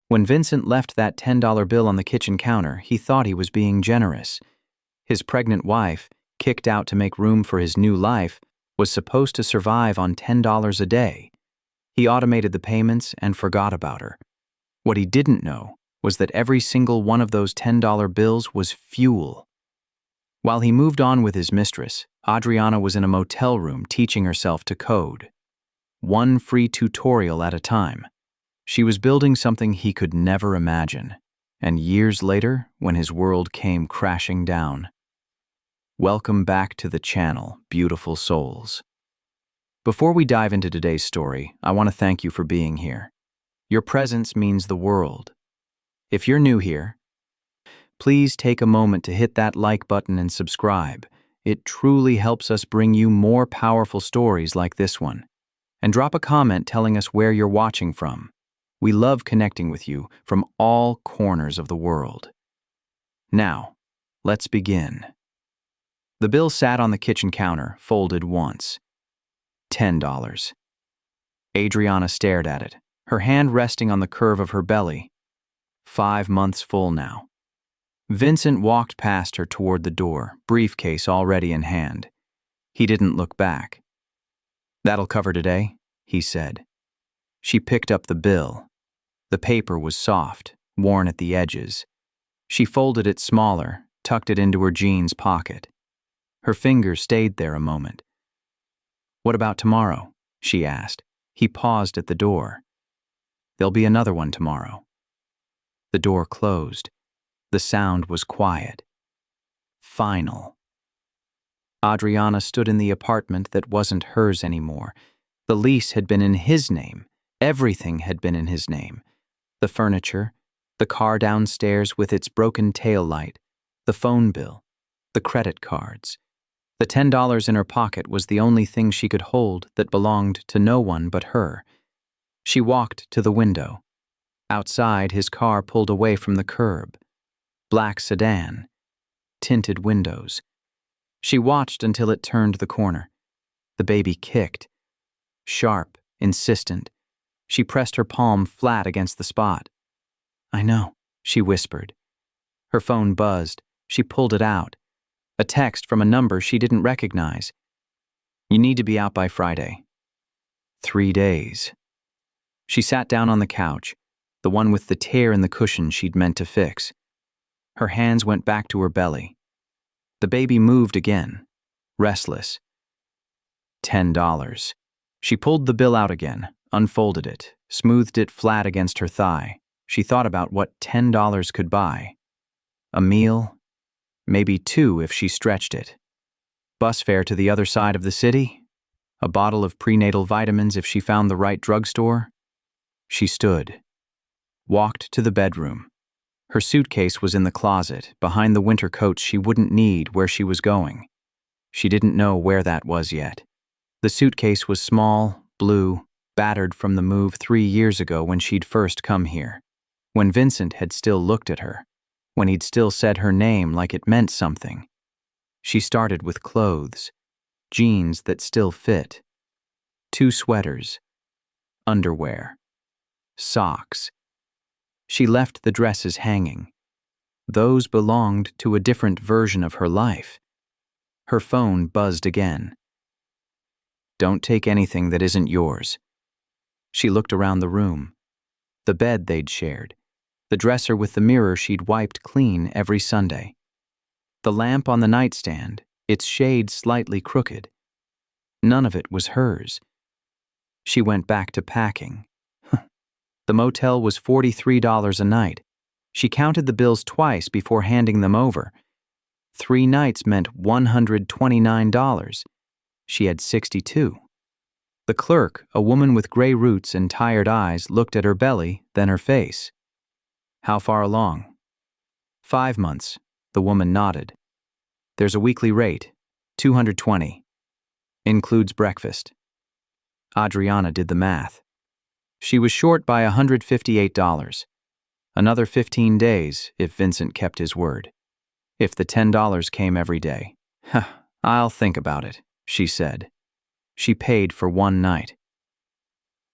When Vincent left that $10 bill on the kitchen counter, he thought he was being generous. His pregnant wife, kicked out to make room for his new life, was supposed to survive on $10 a day. He automated the payments and forgot about her. What he didn't know was that every single one of those $10 bills was fuel. While he moved on with his mistress, Adriana was in a motel room teaching herself to code. One free tutorial at a time. She was building something he could never imagine. And years later, when his world came crashing down. Welcome back to the channel, beautiful souls. Before we dive into today's story, I want to thank you for being here. Your presence means the world. If you're new here, please take a moment to hit that like button and subscribe. It truly helps us bring you more powerful stories like this one. And drop a comment telling us where you're watching from. We love connecting with you from all corners of the world. Now, let's begin. The bill sat on the kitchen counter, folded once. $10. Adriana stared at it, her hand resting on the curve of her belly. 5 months full now. Vincent walked past her toward the door, briefcase already in hand. He didn't look back. "That'll cover today," he said. She picked up the bill. The paper was soft, worn at the edges. She folded it smaller, tucked it into her jeans pocket. Her fingers stayed there a moment. "What about tomorrow?" she asked. He paused at the door. "There'll be another one tomorrow." The door closed. The sound was quiet. Final. Adriana stood in the apartment that wasn't hers anymore. The lease had been in his name. Everything had been in his name. The furniture, the car downstairs with its broken tail light, the phone bill, the credit cards. The $10 in her pocket was the only thing she could hold that belonged to no one but her. She walked to the window. Outside, his car pulled away from the curb. Black sedan, tinted windows. She watched until it turned the corner. The baby kicked. Sharp, insistent. She pressed her palm flat against the spot. "I know," she whispered. Her phone buzzed. She pulled it out. A text from a number she didn't recognize. "You need to be out by Friday." 3 days. She sat down on the couch, the one with the tear in the cushion she'd meant to fix. Her hands went back to her belly. The baby moved again, restless. $10. She pulled the bill out again, unfolded it, smoothed it flat against her thigh. She thought about what $10 could buy. A meal, maybe 2 if she stretched it. Bus fare to the other side of the city? A bottle of prenatal vitamins if she found the right drugstore? She stood, walked to the bedroom. Her suitcase was in the closet, behind the winter coats she wouldn't need where she was going. She didn't know where that was yet. The suitcase was small, blue, battered from the move 3 years ago when she'd first come here, when Vincent had still looked at her, when he'd still said her name like it meant something. She started with clothes, jeans that still fit, 2 sweaters, underwear, socks. She left the dresses hanging. Those belonged to a different version of her life. Her phone buzzed again. "Don't take anything that isn't yours." She looked around the room. The bed they'd shared. The dresser with the mirror she'd wiped clean every Sunday. The lamp on the nightstand, its shade slightly crooked. None of it was hers. She went back to packing. The motel was $43 a night. She counted the bills twice before handing them over. 3 nights meant $129. She had 62. The clerk, a woman with gray roots and tired eyes, looked at her belly, then her face. "How far along?" 5 months, the woman nodded. "There's a weekly rate, $220. Includes breakfast." Adriana did the math. She was short by $158. Another 15 days if Vincent kept his word. If the $10 came every day. "I'll think about it," she said. She paid for 1 night.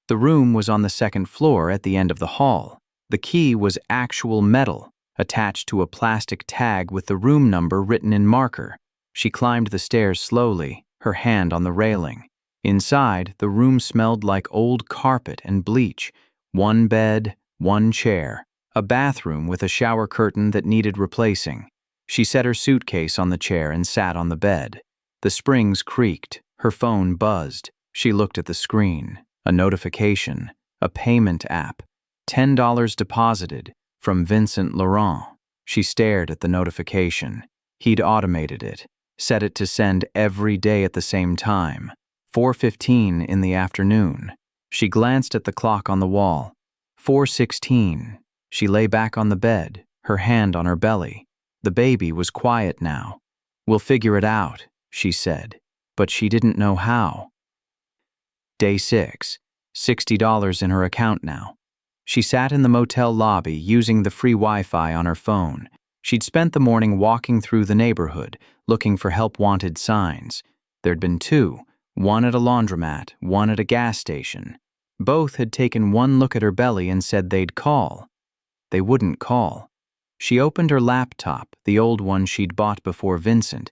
The room was on the 2nd floor at the end of the hall. The key was actual metal, attached to a plastic tag with the room number written in marker. She climbed the stairs slowly, her hand on the railing. Inside, the room smelled like old carpet and bleach. One bed, one chair, a bathroom with a shower curtain that needed replacing. She set her suitcase on the chair and sat on the bed. The springs creaked, her phone buzzed. She looked at the screen. A notification, a payment app. $10 deposited from Vincent Laurent. She stared at the notification. He'd automated it, set it to send every day at the same time. 4:15 in the afternoon. She glanced at the clock on the wall. 4:16. She lay back on the bed, her hand on her belly. The baby was quiet now. "We'll figure it out," she said, but she didn't know how. Day 6. $60 in her account now. She sat in the motel lobby using the free Wi-Fi on her phone. She'd spent the morning walking through the neighborhood, looking for help-wanted signs. There'd been two, one at a laundromat, one at a gas station. Both had taken one look at her belly and said they'd call. They wouldn't call. She opened her laptop, the old one she'd bought before Vincent.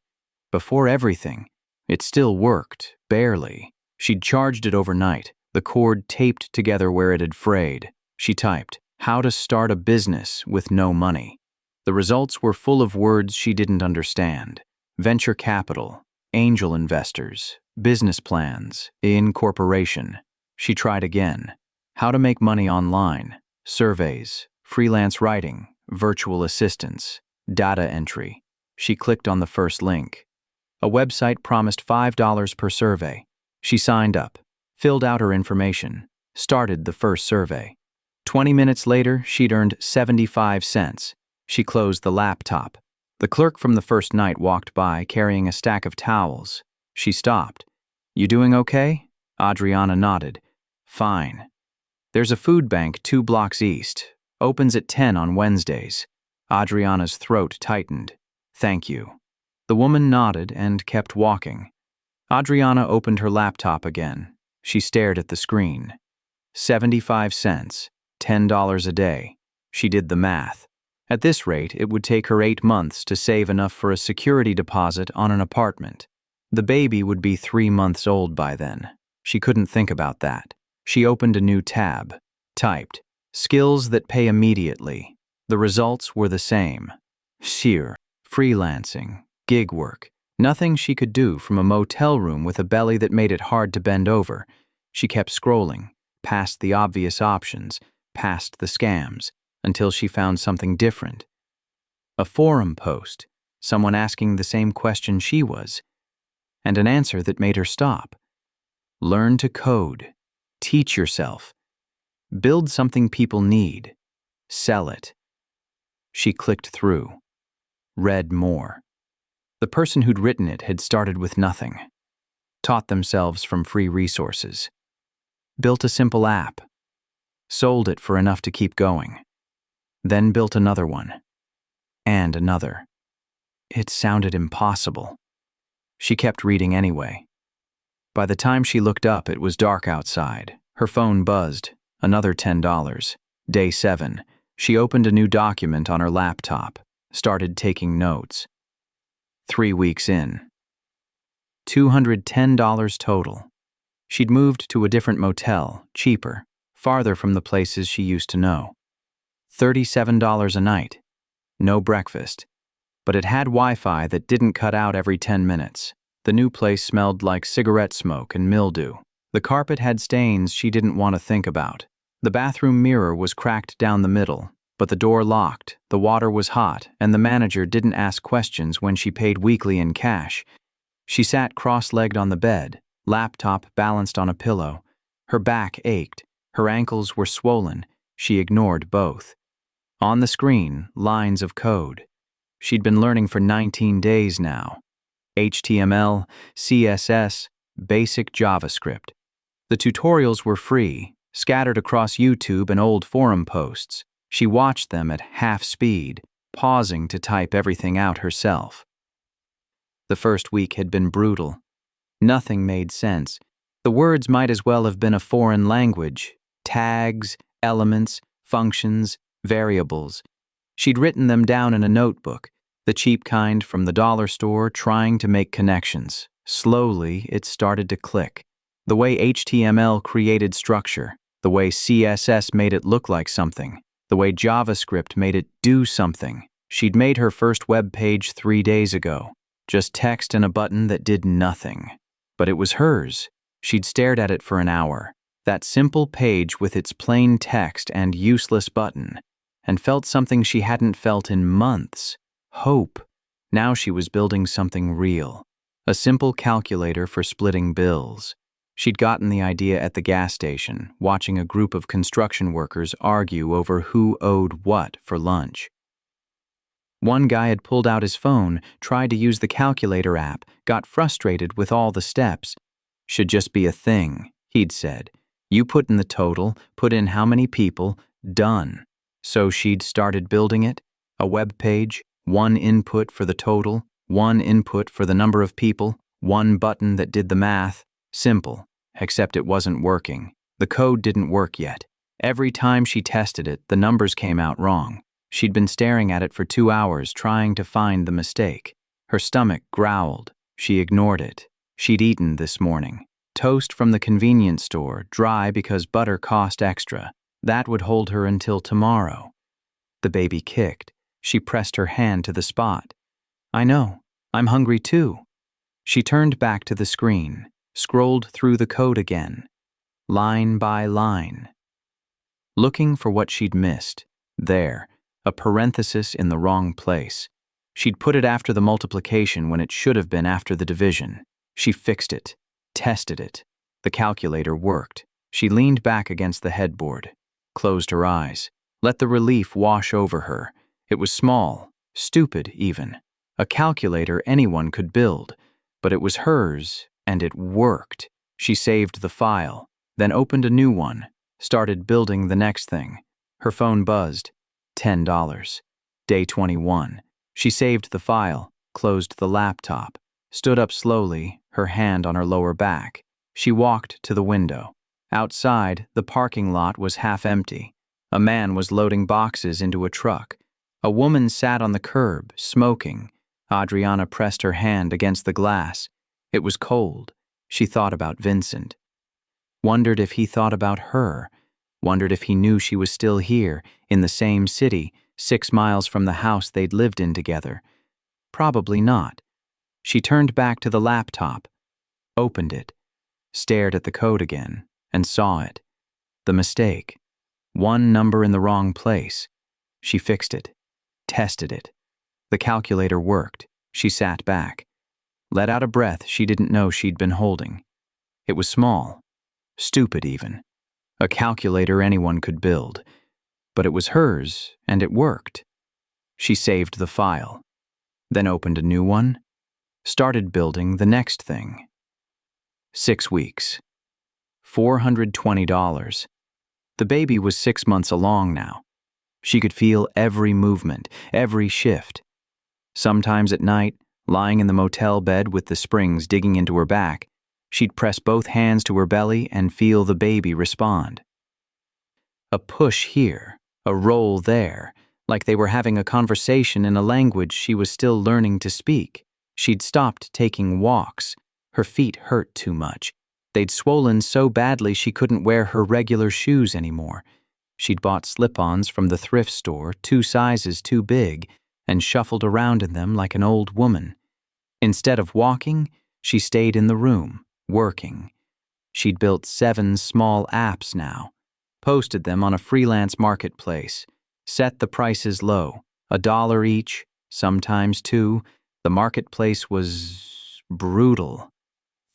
Before everything. It still worked, barely. She'd charged it overnight, the cord taped together where it had frayed. She typed, "How to start a business with no money." The results were full of words she didn't understand. Venture capital, angel investors, business plans, incorporation. She tried again. How to make money online, surveys, freelance writing, virtual assistants, data entry. She clicked on the first link. A website promised $5 per survey. She signed up, filled out her information, started the first survey. 20 minutes later, she'd earned 75 cents. She closed the laptop. The clerk from the first night walked by, carrying a stack of towels. She stopped. "You doing okay?" Adriana nodded. "Fine. There's a food bank 2 blocks east. Opens at 10 on Wednesdays." Adriana's throat tightened. "Thank you." The woman nodded and kept walking. Adriana opened her laptop again. She stared at the screen. 75 cents, $10 a day. She did the math. At this rate, it would take her 8 months to save enough for a security deposit on an apartment. The baby would be 3 months old by then. She couldn't think about that. She opened a new tab, typed, "Skills that pay immediately." The results were the same. Sheer, freelancing, gig work. Nothing she could do from a motel room with a belly that made it hard to bend over. She kept scrolling, past the obvious options, past the scams, until she found something different. A forum post, someone asking the same question she was, and an answer that made her stop. Learn to code. Teach yourself. Build something people need. Sell it. She clicked through. Read more. The person who'd written it had started with nothing. Taught themselves from free resources. Built a simple app. Sold it for enough to keep going. Then built another one. And another. It sounded impossible. She kept reading anyway. By the time she looked up, it was dark outside. Her phone buzzed. Another $10. Day 7. She opened a new document on her laptop. Started taking notes. 3 weeks in. $210 total. She'd moved to a different motel, cheaper, farther from the places she used to know. $37 a night. No breakfast. But it had Wi-Fi that didn't cut out every 10 minutes. The new place smelled like cigarette smoke and mildew. The carpet had stains she didn't want to think about. The bathroom mirror was cracked down the middle, but the door locked, the water was hot, and the manager didn't ask questions when she paid weekly in cash. She sat cross-legged on the bed, laptop balanced on a pillow. Her back ached, her ankles were swollen. She ignored both. On the screen, lines of code. She'd been learning for 19 days now. HTML, CSS, basic JavaScript. The tutorials were free, scattered across YouTube and old forum posts. She watched them at half speed, pausing to type everything out herself. The first week had been brutal. Nothing made sense. The words might as well have been a foreign language. Tags, elements, functions, variables. She'd written them down in a notebook, the cheap kind from the dollar store, trying to make connections. Slowly, it started to click. The way HTML created structure, the way CSS made it look like something, the way JavaScript made it do something. She'd made her first web page 3 days ago. Just text and a button that did nothing. But it was hers. She'd stared at it for an hour. That simple page with its plain text and useless button, and felt something she hadn't felt in months. Hope. Now she was building something real. A simple calculator for splitting bills. She'd gotten the idea at the gas station, watching a group of construction workers argue over who owed what for lunch. One guy had pulled out his phone, tried to use the calculator app, got frustrated with all the steps. Should just be a thing, he'd said. You put in the total, put in how many people, done. So she'd started building it. A web page, one input for the total, one input for the number of people, one button that did the math. Simple, except it wasn't working. The code didn't work yet. Every time she tested it, the numbers came out wrong. She'd been staring at it for 2 hours, trying to find the mistake. Her stomach growled. She ignored it. She'd eaten this morning. Toast from the convenience store, dry because butter cost extra. That would hold her until tomorrow. The baby kicked. She pressed her hand to the spot. I know. I'm hungry too. She turned back to the screen, scrolled through the code again, line by line, looking for what she'd missed. There, a parenthesis in the wrong place. She'd put it after the multiplication when it should have been after the division. She fixed it, tested it. The calculator worked. She leaned back against the headboard, closed her eyes, let the relief wash over her. It was small, stupid even. A calculator anyone could build, but it was hers, and it worked. She saved the file, then opened a new one, started building the next thing. Her phone buzzed. $10. Day 21. She saved the file, closed the laptop, stood up slowly, her hand on her lower back. She walked to the window. Outside, the parking lot was half empty. A man was loading boxes into a truck. A woman sat on the curb, smoking. Adriana pressed her hand against the glass. It was cold. She thought about Vincent. Wondered if he thought about her. Wondered if he knew she was still here, in the same city, 6 miles from the house they'd lived in together. Probably not. She turned back to the laptop, opened it, stared at the code again, and saw it. The mistake. One number in the wrong place. She fixed it, tested it. The calculator worked. She sat back, let out a breath she didn't know she'd been holding. It was small, stupid even. A calculator anyone could build. But it was hers, and it worked. She saved the file, then opened a new one, started building the next thing. 6 weeks. $420. The baby was 6 months along now. She could feel every movement, every shift. Sometimes at night, lying in the motel bed with the springs digging into her back, she'd press both hands to her belly and feel the baby respond. A push here, a roll there, like they were having a conversation in a language she was still learning to speak. She'd stopped taking walks. Her feet hurt too much. They'd swollen so badly she couldn't wear her regular shoes anymore. She'd bought slip-ons from the thrift store, 2 sizes too big, and shuffled around in them like an old woman. Instead of walking, she stayed in the room, working. She'd built 7 small apps now, posted them on a freelance marketplace, set the prices low, $1 each, sometimes $2. The marketplace was brutal.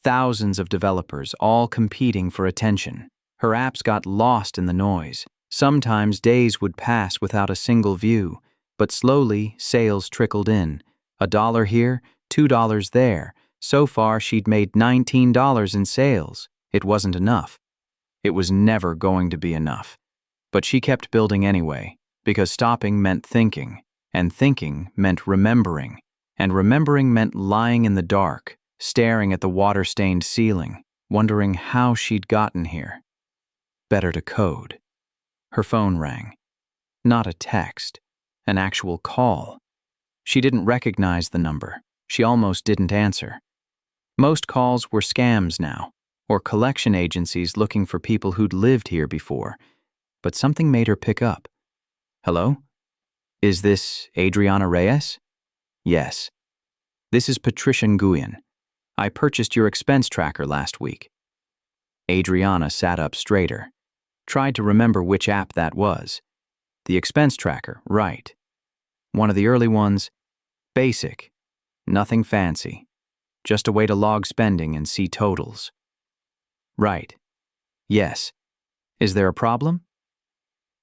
Thousands of developers, all competing for attention. Her apps got lost in the noise. Sometimes days would pass without a single view, but slowly sales trickled in. $1 here, $2 there. So far she'd made $19 in sales. It wasn't enough. It was never going to be enough. But she kept building anyway, because stopping meant thinking, and thinking meant remembering, and remembering meant lying in the dark, staring at the water-stained ceiling, wondering how she'd gotten here. Better to code. Her phone rang. Not a text, an actual call. She didn't recognize the number. She almost didn't answer. Most calls were scams now, or collection agencies looking for people who'd lived here before. But something made her pick up. Hello? Is this Adriana Reyes? Yes. This is Patricia Nguyen. I purchased your expense tracker last week. Adriana sat up straighter. Tried to remember which app that was. The expense tracker, right. One of the early ones. Basic. Nothing fancy. Just a way to log spending and see totals. Right. Yes. Is there a problem?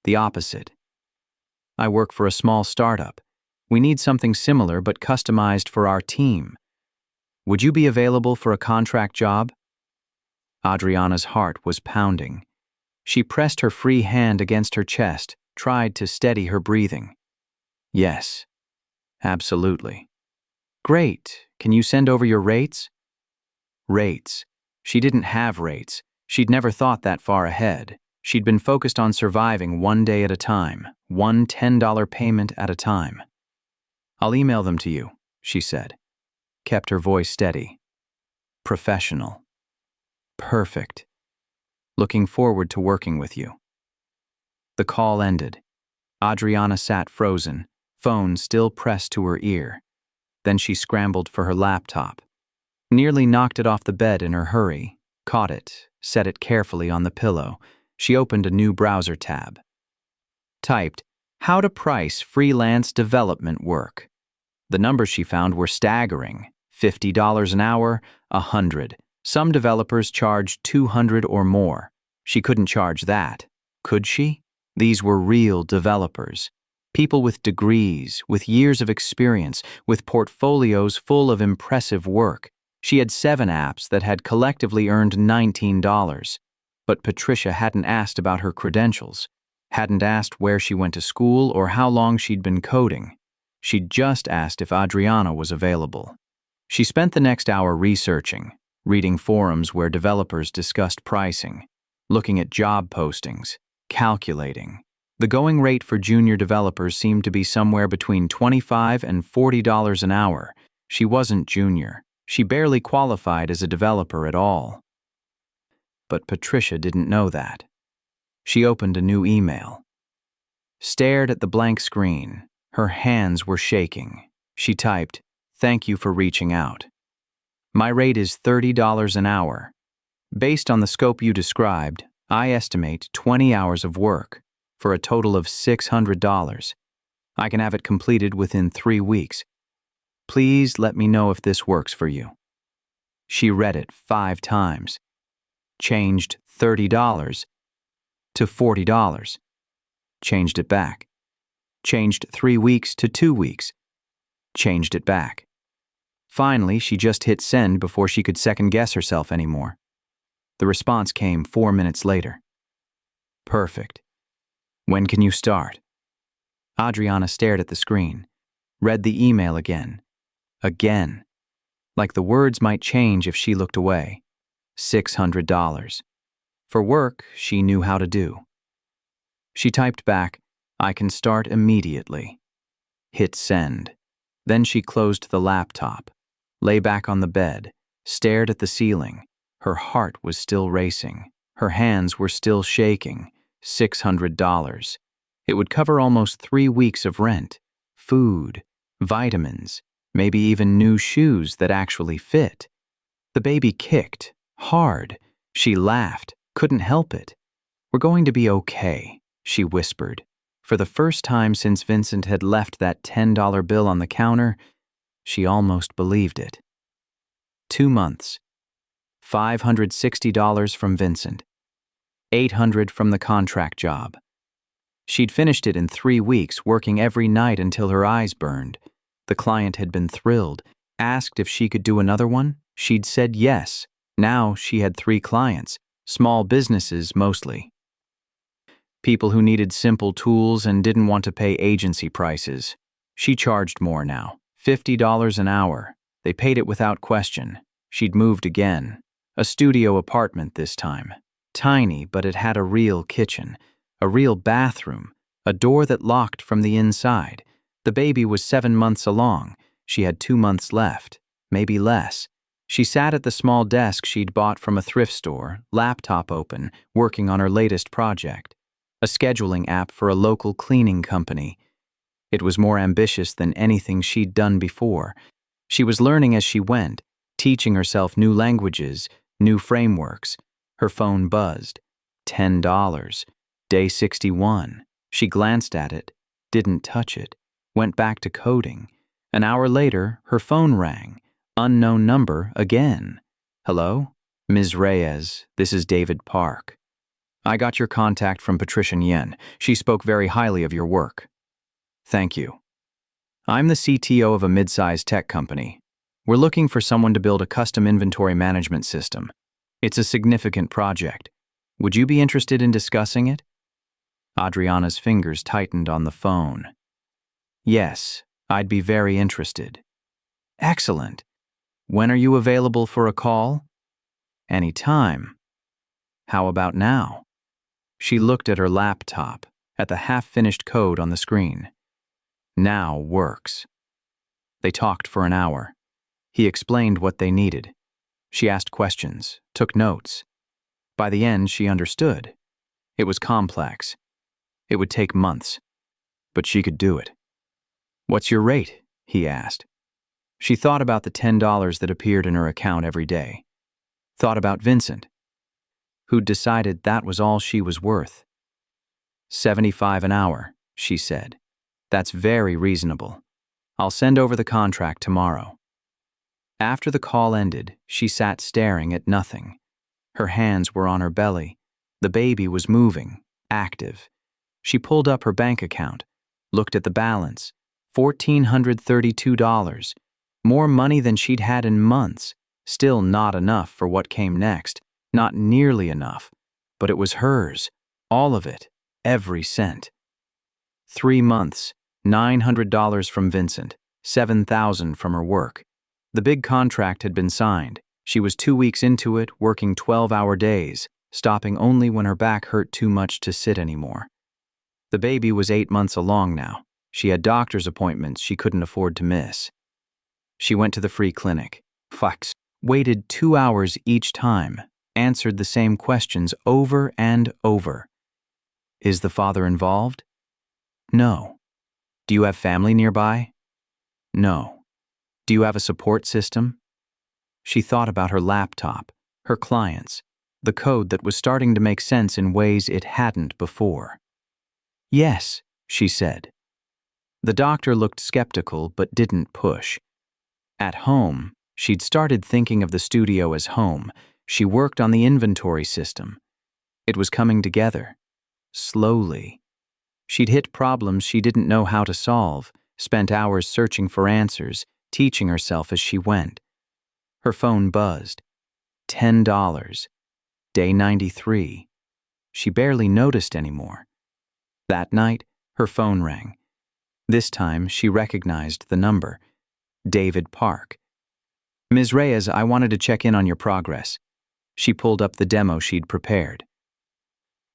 The opposite. I work for a small startup. We need something similar but customized for our team. Would you be available for a contract job? Adriana's heart was pounding. She pressed her free hand against her chest, tried to steady her breathing. Yes. Absolutely. Great. Can you send over your rates? Rates. She didn't have rates. She'd never thought that far ahead. She'd been focused on surviving one day at a time, one $10 payment at a time. I'll email them to you, she said. Kept her voice steady. Professional. Perfect. Looking forward to working with you. The call ended. Adriana sat frozen, phone still pressed to her ear. Then she scrambled for her laptop. Nearly knocked it off the bed in her hurry, caught it, set it carefully on the pillow. She opened a new browser tab. Typed, how to price freelance development work. The numbers she found were staggering. $50 an hour, $100. Some developers charged $200 or more. She couldn't charge that, could she? These were real developers. People with degrees, with years of experience, with portfolios full of impressive work. She had 7 apps that had collectively earned $19. But Patricia hadn't asked about her credentials, hadn't asked where she went to school or how long she'd been coding. She'd just asked if Adriana was available. She spent the next hour researching, reading forums where developers discussed pricing, looking at job postings, calculating. The going rate for junior developers seemed to be somewhere between $25 and $40 an hour. She wasn't junior. She barely qualified as a developer at all. But Patricia didn't know that. She opened a new email. Stared at the blank screen. Her hands were shaking. She typed, "Thank you for reaching out. My rate is $30 an hour. Based on the scope you described, I estimate 20 hours of work for a total of $600. I can have it completed within 3 weeks. Please let me know if this works for you." She read it 5 times. Changed $30 to $40. Changed it back. Changed 3 weeks to 2 weeks. Changed it back. Finally, she just hit send before she could second-guess herself anymore. The response came 4 minutes later. Perfect. When can you start? Adriana stared at the screen, read the email again. Again. Like the words might change if she looked away. $600. For work she knew how to do. She typed back, "I can start immediately." Hit send. Then she closed the laptop, lay back on the bed, stared at the ceiling. Her heart was still racing. Her hands were still shaking. $600. It would cover almost 3 weeks of rent, food, vitamins, maybe even new shoes that actually fit. The baby kicked, hard. She laughed, couldn't help it. "We're going to be okay," she whispered. For the first time since Vincent had left that $10 bill on the counter, she almost believed it. 2 months. $560 from Vincent. $800 from the contract job. She'd finished it in 3 weeks, working every night until her eyes burned. The client had been thrilled, asked if she could do another one. She'd said yes. Now she had 3 clients, small businesses mostly. People who needed simple tools and didn't want to pay agency prices. She charged more now, $50 an hour. They paid it without question. She'd moved again. A studio apartment this time. Tiny, but it had a real kitchen, a real bathroom, a door that locked from the inside. The baby was 7 months along. She had 2 months left, maybe less. She sat at the small desk she'd bought from a thrift store, laptop open, working on her latest project, a scheduling app for a local cleaning company. It was more ambitious than anything she'd done before. She was learning as she went, teaching herself new languages, new frameworks. Her phone buzzed. $10. Day 61. She glanced at it, didn't touch it, went back to coding. An hour later, her phone rang. Unknown number again. Hello? Ms. Reyes, this is David Park. I got your contact from Patricia Yen. She spoke very highly of your work. Thank you. I'm the CTO of a mid-sized tech company. We're looking for someone to build a custom inventory management system. It's a significant project. Would you be interested in discussing it? Adriana's fingers tightened on the phone. Yes, I'd be very interested. Excellent. When are you available for a call? Anytime. How about now? She looked at her laptop, at the half-finished code on the screen. Now works. They talked for an hour. He explained what they needed. She asked questions, took notes. By the end, she understood. It was complex. It would take months. But she could do it. What's your rate? He asked. She thought about the $10 that appeared in her account every day. Thought about Vincent, who'd decided that was all she was worth. $75 an hour, she said. That's very reasonable. I'll send over the contract tomorrow. After the call ended, she sat staring at nothing. Her hands were on her belly. The baby was moving, active. She pulled up her bank account, looked at the balance, $1,432. More money than she'd had in months. Still not enough for what came next. Not nearly enough. But it was hers. All of it. Every cent. 3 months. $900 from Vincent. $7,000 from her work. The big contract had been signed. She was 2 weeks into it, working 12-hour days, stopping only when her back hurt too much to sit anymore. The baby was 8 months along now. She had doctor's appointments she couldn't afford to miss. She went to the free clinic, waited 2 hours each time, answered the same questions over and over. Is the father involved? No. Do you have family nearby? No. Do you have a support system? She thought about her laptop, her clients, the code that was starting to make sense in ways it hadn't before. Yes, she said. The doctor looked skeptical but didn't push. At home, she'd started thinking of the studio as home. She worked on the inventory system. It was coming together. Slowly. She'd hit problems she didn't know how to solve, spent hours searching for answers, teaching herself as she went. Her phone buzzed. $10. Day 93. She barely noticed anymore. That night, her phone rang. This time, she recognized the number. David Park. Ms. Reyes, I wanted to check in on your progress. She pulled up the demo she'd prepared.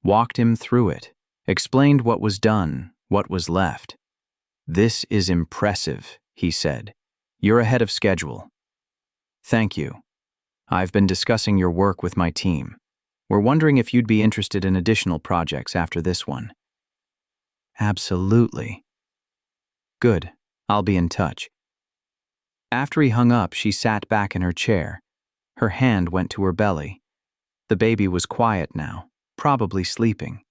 Walked him through it, explained what was done, what was left. This is impressive, he said. You're ahead of schedule. Thank you. I've been discussing your work with my team. We're wondering if you'd be interested in additional projects after this one. Absolutely. Good. I'll be in touch. After he hung up, she sat back in her chair. Her hand went to her belly. The baby was quiet now, probably sleeping.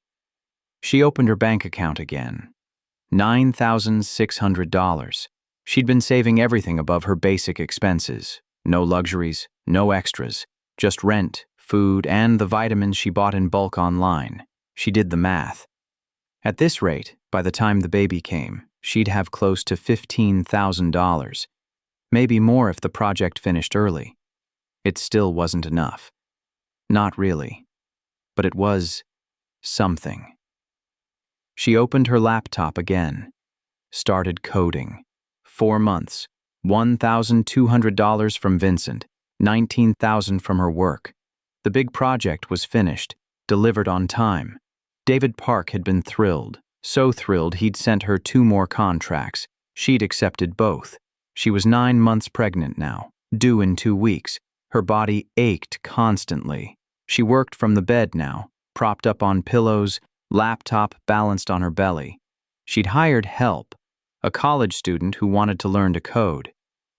She opened her bank account again. $9,600. She'd been saving everything above her basic expenses. No luxuries, no extras, just rent, food, and the vitamins she bought in bulk online. She did the math. At this rate, by the time the baby came, she'd have close to $15,000. Maybe more if the project finished early. It still wasn't enough. Not really. But it was something. She opened her laptop again. Started coding. 4 months. $1,200 from Vincent. $19,000 from her work. The big project was finished, delivered on time. David Park had been thrilled. So thrilled he'd sent her 2 more contracts. She'd accepted both. She was 9 months pregnant now, due in 2 weeks. Her body ached constantly. She worked from the bed now, propped up on pillows, laptop balanced on her belly. She'd hired help, a college student who wanted to learn to code.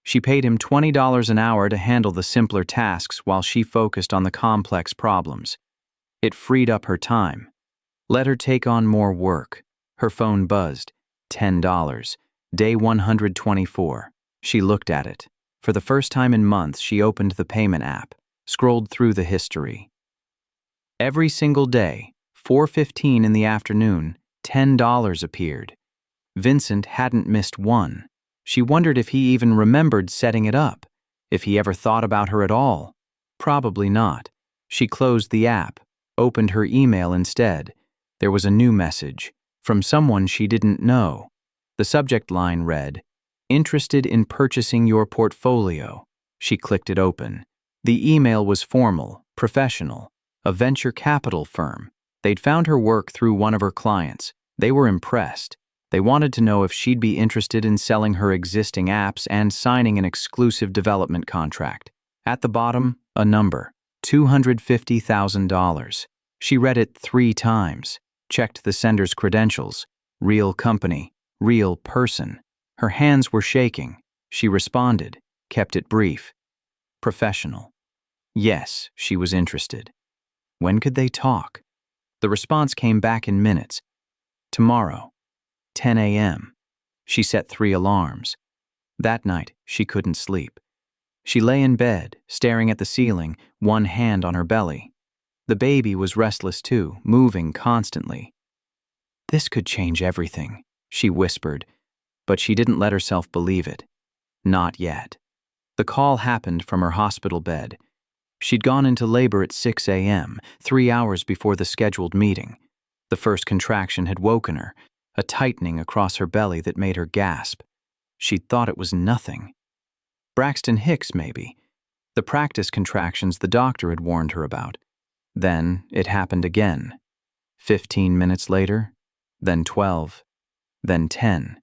She paid him $20 an hour to handle the simpler tasks while she focused on the complex problems. It freed up her time. Let her take on more work. Her phone buzzed. $10. Day 124. She looked at it. For the first time in months, she opened the payment app, scrolled through the history. Every single day, 4:15 in the afternoon, $10 appeared. Vincent hadn't missed one. She wondered if he even remembered setting it up, if he ever thought about her at all. Probably not. She closed the app, opened her email instead. There was a new message, from someone she didn't know. The subject line read, "Interested in purchasing your portfolio." She clicked it open. The email was formal, professional, a venture capital firm. They'd found her work through one of her clients. They were impressed. They wanted to know if she'd be interested in selling her existing apps and signing an exclusive development contract. At the bottom, a number, $250,000. She read it 3 times, checked the sender's credentials. Real company, real person. Her hands were shaking. She responded, kept it brief. Professional. Yes, she was interested. When could they talk? The response came back in minutes. Tomorrow, 10 a.m. She set 3 alarms. That night, she couldn't sleep. She lay in bed, staring at the ceiling, one hand on her belly. The baby was restless too, moving constantly. This could change everything, she whispered, but she didn't let herself believe it. Not yet. The call happened from her hospital bed. She'd gone into labor at 6 a.m., 3 hours before the scheduled meeting. The first contraction had woken her, a tightening across her belly that made her gasp. She'd thought it was nothing. Braxton Hicks, maybe. The practice contractions the doctor had warned her about. Then it happened again. 15 minutes later, then 12, then 10.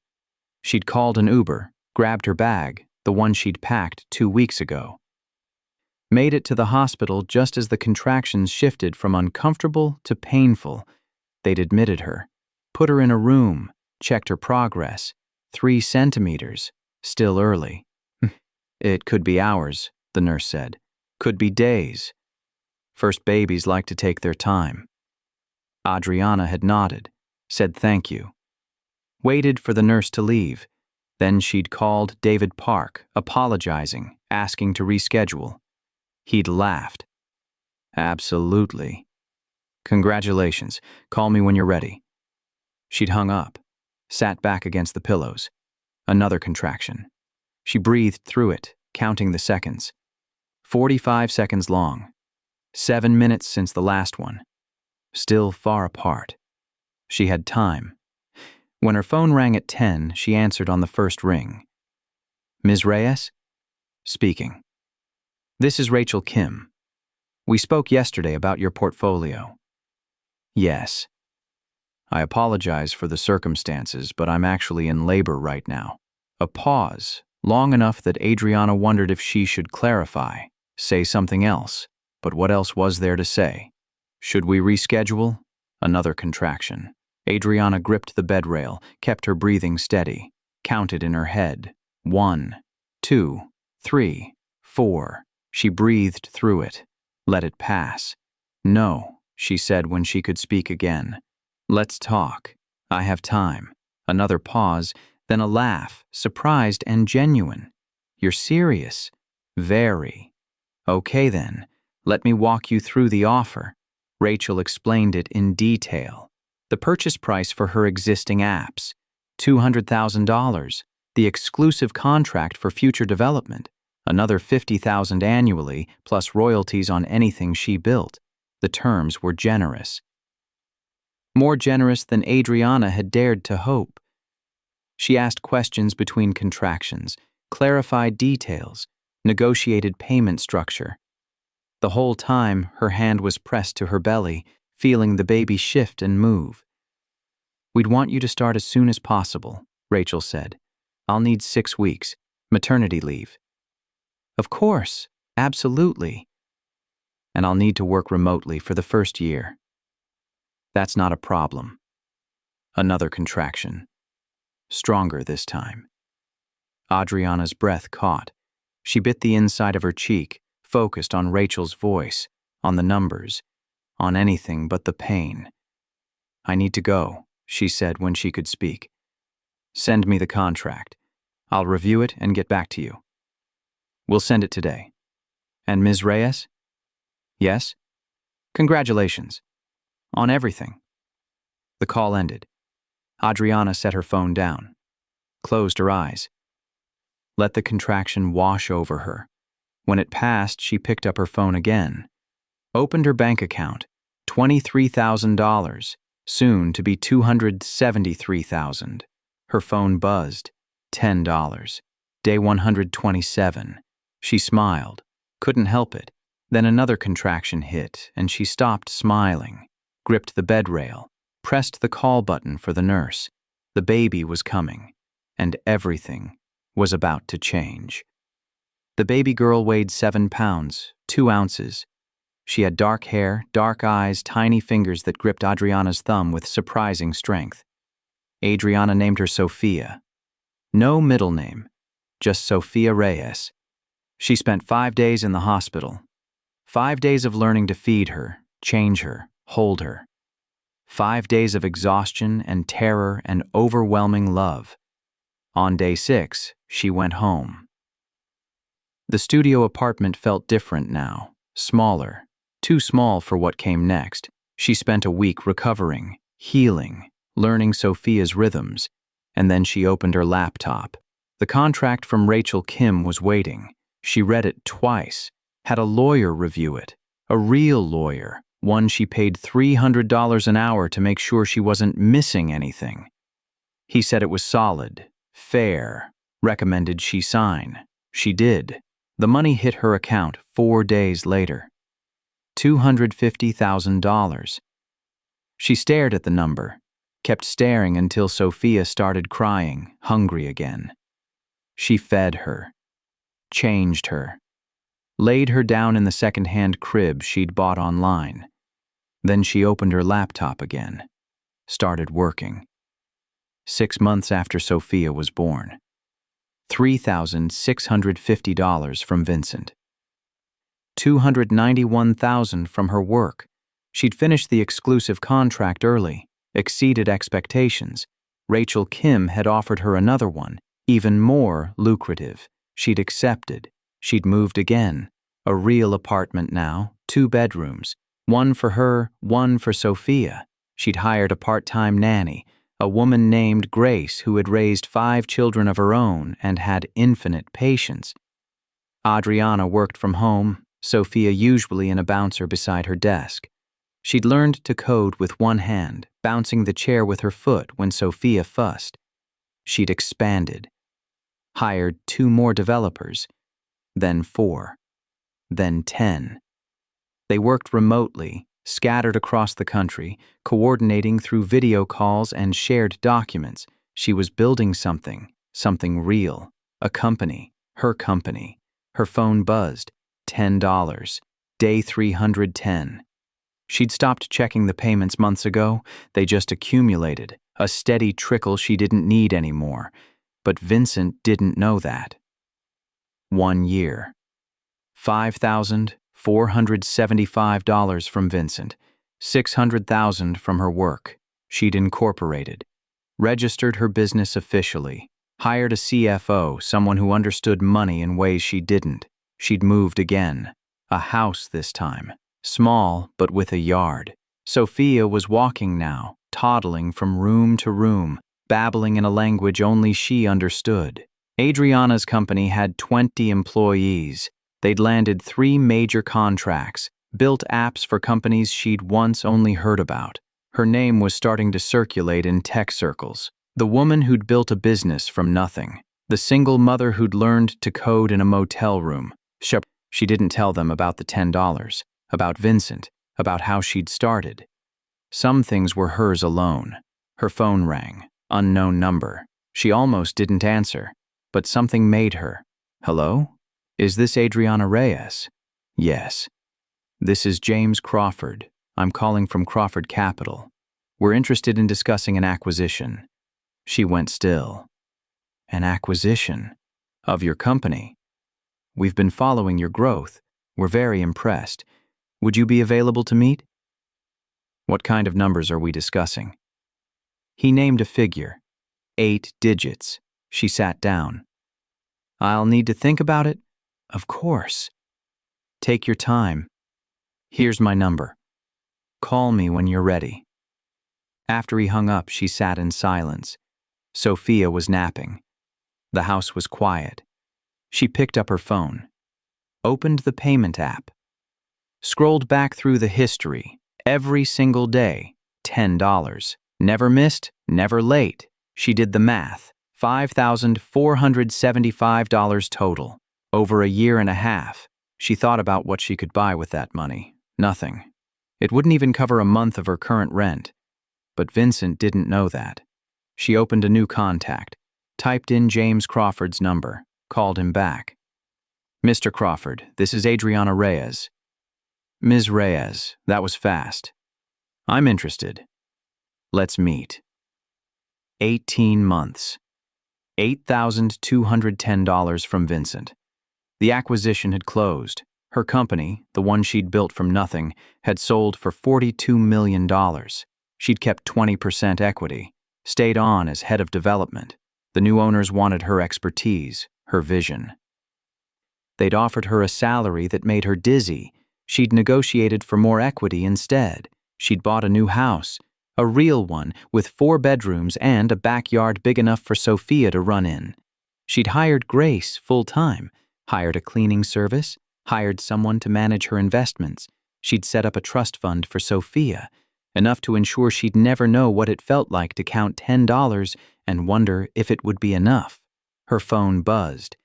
She'd called an Uber, grabbed her bag, the one she'd packed 2 weeks ago. Made it to the hospital just as the contractions shifted from uncomfortable to painful. They'd admitted her, put her in a room, checked her progress. 3 centimeters, still early. It could be hours, the nurse said. Could be days. First babies like to take their time. Adriana had nodded, said thank you. Waited for the nurse to leave. Then she'd called David Park, apologizing, asking to reschedule. He'd laughed. Absolutely. Congratulations. Call me when you're ready. She'd hung up, sat back against the pillows. Another contraction. She breathed through it, counting the seconds. 45 seconds long. 7 minutes since the last one. Still far apart. She had time. When her phone rang at 10, she answered on the first ring. Ms. Reyes? Speaking. This is Rachel Kim. We spoke yesterday about your portfolio. Yes. I apologize for the circumstances, but I'm actually in labor right now. A pause, long enough that Adriana wondered if she should clarify, say something else. But what else was there to say? Should we reschedule? Another contraction. Adriana gripped the bed rail, kept her breathing steady, counted in her head. 1, 2, 3, 4. She breathed through it, let it pass. No, she said when she could speak again. Let's talk. I have time. Another pause, then a laugh, surprised and genuine. You're serious? Very. Okay then, let me walk you through the offer. Rachel explained it in detail. The purchase price for her existing apps, $200,000, the exclusive contract for future development, another $50,000 annually, plus royalties on anything she built. The terms were generous. More generous than Adriana had dared to hope. She asked questions between contractions, clarified details, negotiated payment structure. The whole time, her hand was pressed to her belly, feeling the baby shift and move. We'd want you to start as soon as possible, Rachel said. I'll need 6 weeks. Maternity leave. Of course, absolutely. And I'll need to work remotely for the first year. That's not a problem. Another contraction. Stronger this time. Adriana's breath caught. She bit the inside of her cheek, focused on Rachel's voice, on the numbers, on anything but the pain. I need to go, she said when she could speak. Send me the contract. I'll review it and get back to you. We'll send it today. And Ms. Reyes? Yes? Congratulations. On everything. The call ended. Adriana set her phone down, closed her eyes. Let the contraction wash over her. When it passed, she picked up her phone again, opened her bank account, $23,000, soon to be $273,000. Her phone buzzed, $10. Day 127. She smiled, couldn't help it. Then another contraction hit, and she stopped smiling, gripped the bed rail, pressed the call button for the nurse. The baby was coming, and everything was about to change. The baby girl weighed 7 pounds, 2 ounces. She had dark hair, dark eyes, tiny fingers that gripped Adriana's thumb with surprising strength. Adriana named her Sophia. No middle name, just Sophia Reyes. She spent 5 days in the hospital. 5 days of learning to feed her, change her, hold her. 5 days of exhaustion and terror and overwhelming love. On day 6, she went home. The studio apartment felt different now, smaller, too small for what came next. She spent a week recovering, healing, learning Sophia's rhythms, and then she opened her laptop. The contract from Rachel Kim was waiting. She read it twice, had a lawyer review it, a real lawyer, one she paid $300 an hour to make sure she wasn't missing anything. He said it was solid, fair, recommended she sign. She did. The money hit her account 4 days later. $250,000. She stared at the number, kept staring until Sophia started crying, hungry again. She fed her, changed her, laid her down in the second-hand crib she'd bought online. Then she opened her laptop again, started working. 6 months after Sophia was born. $3,650 from Vincent. $291,000 from her work. She'd finished the exclusive contract early, exceeded expectations. Rachel Kim had offered her another one, even more lucrative. She'd accepted. She'd moved again. A real apartment now, 2 bedrooms. One for her, one for Sophia. She'd hired a part-time nanny, a woman named Grace who had raised 5 children of her own and had infinite patience. Adriana worked from home, Sophia usually in a bouncer beside her desk. She'd learned to code with one hand, bouncing the chair with her foot when Sophia fussed. She'd expanded. Hired 2 more developers, then 4, then 10. They worked remotely, scattered across the country, coordinating through video calls and shared documents. She was building something real, a company, her company. Her phone buzzed, $10, day 310. She'd stopped checking the payments months ago. They just accumulated, a steady trickle she didn't need anymore. But Vincent didn't know that. 1 year. $5,475 from Vincent, $600,000 from her work. She'd incorporated, registered her business officially, hired a CFO, someone who understood money in ways she didn't. She'd moved again, a house this time, small but with a yard. Sophia was walking now, toddling from room to room, babbling in a language only she understood. Adriana's company had 20 employees. They'd landed 3 major contracts, built apps for companies she'd once only heard about. Her name was starting to circulate in tech circles. The woman who'd built a business from nothing. The single mother who'd learned to code in a motel room. She didn't tell them about the $10, about Vincent, about how she'd started. Some things were hers alone. Her phone rang. Unknown number. She almost didn't answer, but something made her. Hello? Is this Adriana Reyes? Yes. This is James Crawford. I'm calling from Crawford Capital. We're interested in discussing an acquisition. She went still. An acquisition? Of your company? We've been following your growth. We're very impressed. Would you be available to meet? What kind of numbers are we discussing? He named a figure. 8 digits. She sat down. I'll need to think about it? Of course. Take your time. Here's my number. Call me when you're ready. After he hung up, she sat in silence. Sophia was napping. The house was quiet. She picked up her phone, opened the payment app, scrolled back through the history. Every single day, $10. Never missed, never late. She did the math. $5,475 total. Over a year and a half. She thought about what she could buy with that money. Nothing. It wouldn't even cover a month of her current rent. But Vincent didn't know that. She opened a new contact, typed in James Crawford's number, called him back. Mr. Crawford, this is Adriana Reyes. Ms. Reyes, that was fast. I'm interested. Let's meet. 18 months. $8,210 from Vincent. The acquisition had closed. Her company, the one she'd built from nothing, had sold for $42 million. She'd kept 20% equity, stayed on as head of development. The new owners wanted her expertise, her vision. They'd offered her a salary that made her dizzy. She'd negotiated for more equity instead. She'd bought a new house, a real one with 4 bedrooms and a backyard big enough for Sophia to run in. She'd hired Grace full-time, hired a cleaning service, hired someone to manage her investments. She'd set up a trust fund for Sophia, enough to ensure she'd never know what it felt like to count $10 and wonder if it would be enough. Her phone buzzed.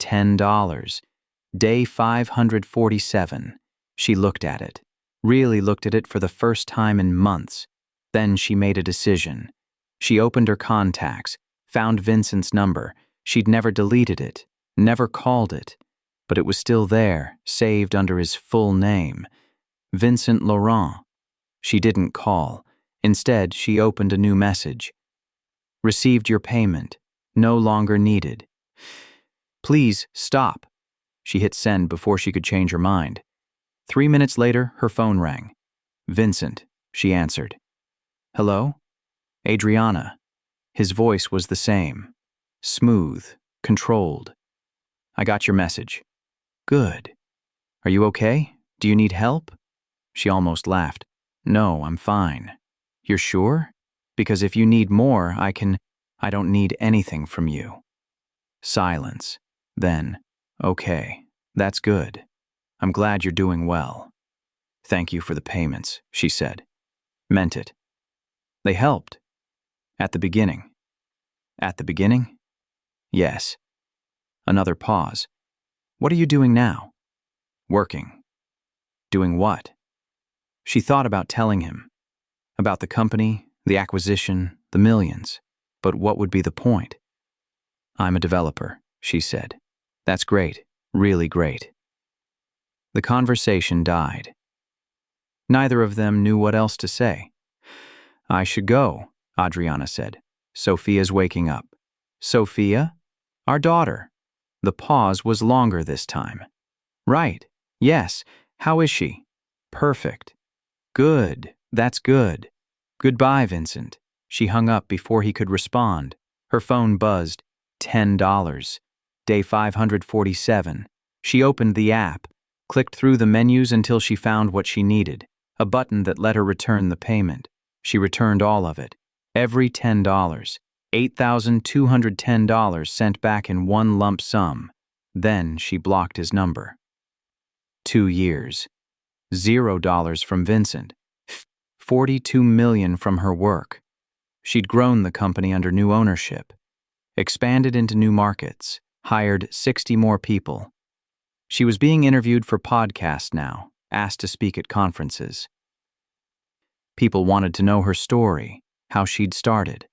$10. Day 547. She looked at it, really looked at it for the first time in months. Then she made a decision. She opened her contacts, found Vincent's number. She'd never deleted it, never called it, but it was still there, saved under his full name. Vincent Laurent. She didn't call. Instead, she opened a new message. Received your payment. No longer needed. Please stop. She hit send before she could change her mind. 3 minutes later, her phone rang. Vincent, she answered. Hello? Adriana. His voice was the same. Smooth, controlled. I got your message. Good. Are you okay? Do you need help? She almost laughed. No, I'm fine. You're sure? Because if you need more, I don't need anything from you. Silence. Then, okay, that's good. I'm glad you're doing well. Thank you for the payments, she said. Meant it. They helped. At the beginning. At the beginning? Yes. Another pause. What are you doing now? Working. Doing what? She thought about telling him. About the company, the acquisition, the millions. But what would be the point? I'm a developer, she said. That's great, really great. The conversation died. Neither of them knew what else to say. I should go, Adriana said. Sophia's waking up. Sophia? Our daughter. The pause was longer this time. Right, yes. How is she? Perfect. Good, that's good. Goodbye, Vincent. She hung up before he could respond. Her phone buzzed. $10. Day 547. She opened the app, clicked through the menus until she found what she needed, a button that let her return the payment. She returned all of it. Every $10. $8,210 sent back in one lump sum. Then she blocked his number. 2 years. $0 from Vincent. $42 million from her work. She'd grown the company under new ownership, expanded into new markets, hired 60 more people. She was being interviewed for podcasts now, asked to speak at conferences. People wanted to know her story, how she'd started,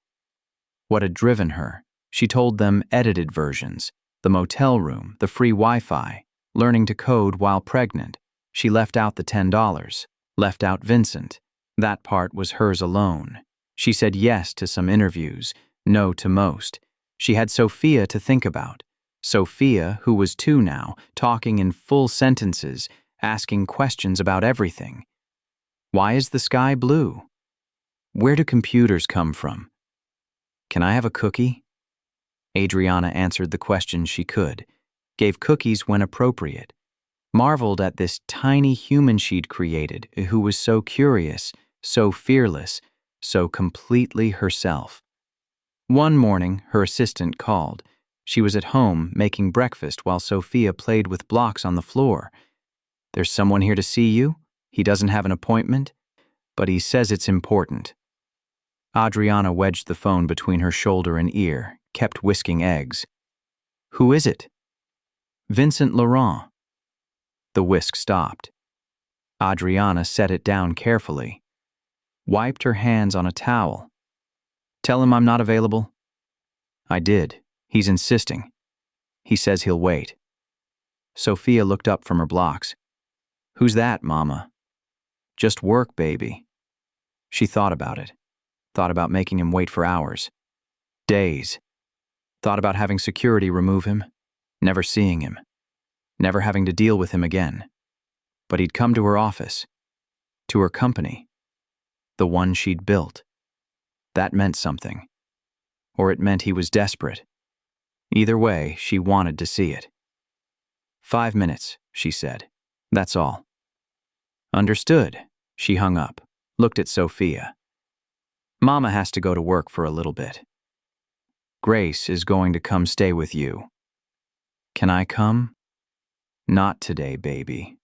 what had driven her. She told them edited versions, the motel room, the free Wi-Fi, learning to code while pregnant. She left out the $10, left out Vincent. That part was hers alone. She said yes to some interviews, no to most. She had Sophia to think about. Sophia, who was 2 now, talking in full sentences, asking questions about everything. Why is the sky blue? Where do computers come from? Can I have a cookie? Adriana answered the questions she could, gave cookies when appropriate, marveled at this tiny human she'd created who was so curious, so fearless, so completely herself. One morning, her assistant called. She was at home making breakfast while Sophia played with blocks on the floor. There's someone here to see you. He doesn't have an appointment, but he says it's important. Adriana wedged the phone between her shoulder and ear, kept whisking eggs. Who is it? Vincent Laurent. The whisk stopped. Adriana set it down carefully, wiped her hands on a towel. Tell him I'm not available. I did. He's insisting. He says he'll wait. Sophia looked up from her blocks. Who's that, Mama? Just work, baby. She thought about it. Thought about making him wait for hours. Days. Thought about having security remove him. Never seeing him. Never having to deal with him again. But he'd come to her office. To her company. The one she'd built. That meant something. Or it meant he was desperate. Either way, she wanted to see it. 5 minutes, she said. That's all. Understood. She hung up, looked at Sophia. Mama has to go to work for a little bit. Grace is going to come stay with you. Can I come? Not today, baby.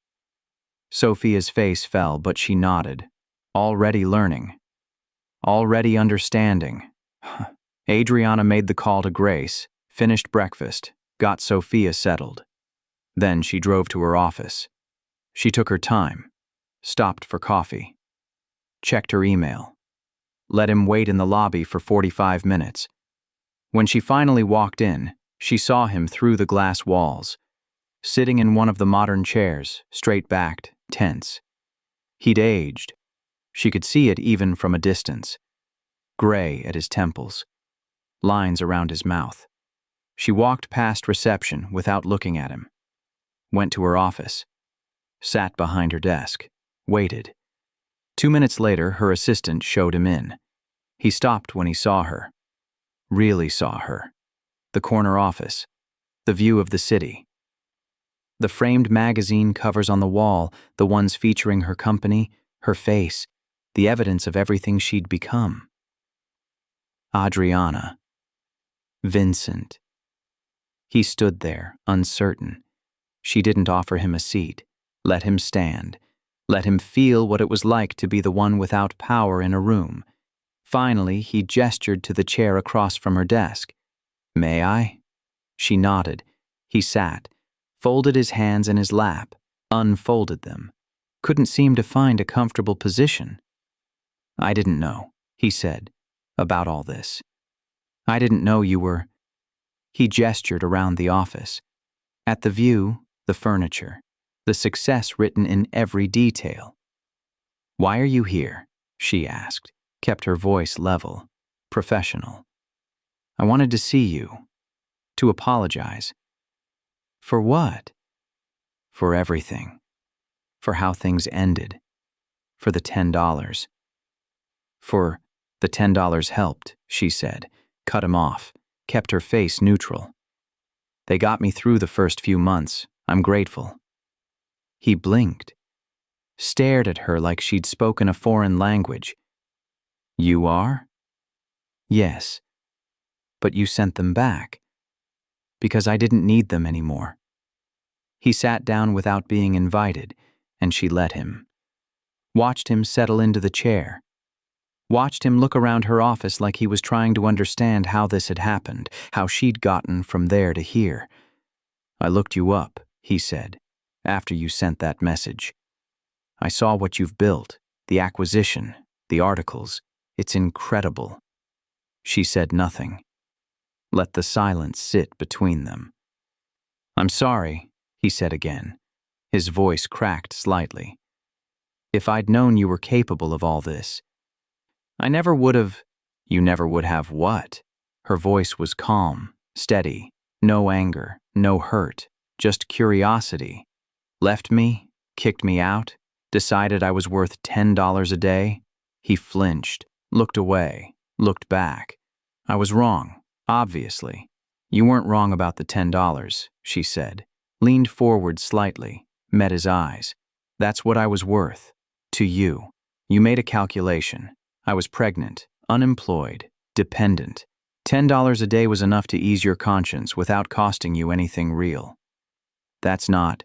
Sophia's face fell, but she nodded. Already learning. Already understanding. Adriana made the call to Grace, finished breakfast, got Sophia settled. Then she drove to her office. She took her time, stopped for coffee, checked her email, let him wait in the lobby for 45 minutes. When she finally walked in, she saw him through the glass walls, sitting in one of the modern chairs, straight-backed, tense. He'd aged. She could see it even from a distance. Gray at his temples, lines around his mouth. She walked past reception without looking at him. Went to her office. Sat behind her desk. Waited. 2 minutes later, her assistant showed him in. He stopped when he saw her. Really saw her. The corner office. The view of the city. The framed magazine covers on the wall, the ones featuring her company, her face, the evidence of everything she'd become. Adriana. Vincent. He stood there, uncertain. She didn't offer him a seat. Let him stand. Let him feel what it was like to be the one without power in a room. Finally, he gestured to the chair across from her desk. May I? She nodded. He sat, folded his hands in his lap, unfolded them. Couldn't seem to find a comfortable position. I didn't know, he said, about all this. I didn't know you were... He gestured around the office. At the view, the furniture, the success written in every detail. Why are you here? She asked, kept her voice level, professional. I wanted to see you, to apologize. For what? For everything. For how things ended. For the $10. For the $10 helped, she said, cut him off, kept her face neutral. They got me through the first few months. I'm grateful. He blinked, stared at her like she'd spoken a foreign language. You are? Yes. But you sent them back. Because I didn't need them anymore. He sat down without being invited, and she let him. Watched him settle into the chair. Watched him look around her office like he was trying to understand how this had happened, how she'd gotten from there to here. I looked you up, he said, after you sent that message. I saw what you've built, the acquisition, the articles. It's incredible. She said nothing. Let the silence sit between them. I'm sorry, he said again. His voice cracked slightly. If I'd known you were capable of all this, I never would have. You never would have what? Her voice was calm, steady, no anger, no hurt, just curiosity. Left me, kicked me out, decided I was worth $10 a day? He flinched, looked away, looked back. I was wrong, obviously. You weren't wrong about the $10, she said, leaned forward slightly, met his eyes. That's what I was worth. To you. You made a calculation. I was pregnant, unemployed, dependent. $10 a day was enough to ease your conscience without costing you anything real. That's not.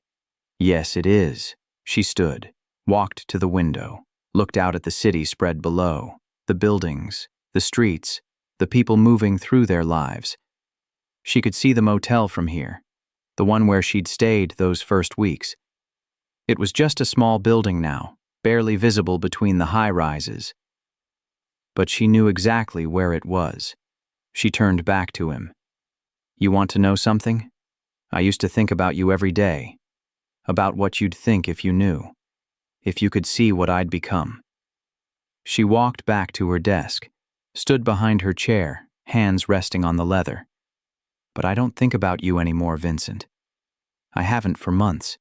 Yes, it is. She stood, walked to the window, looked out at the city spread below, the buildings, the streets, the people moving through their lives. She could see the motel from here, the one where she'd stayed those first weeks. It was just a small building now, barely visible between the high-rises. But she knew exactly where it was. She turned back to him. You want to know something? I used to think about you every day, about what you'd think if you knew, if you could see what I'd become. She walked back to her desk, stood behind her chair, hands resting on the leather. But I don't think about you anymore, Vincent. I haven't for months.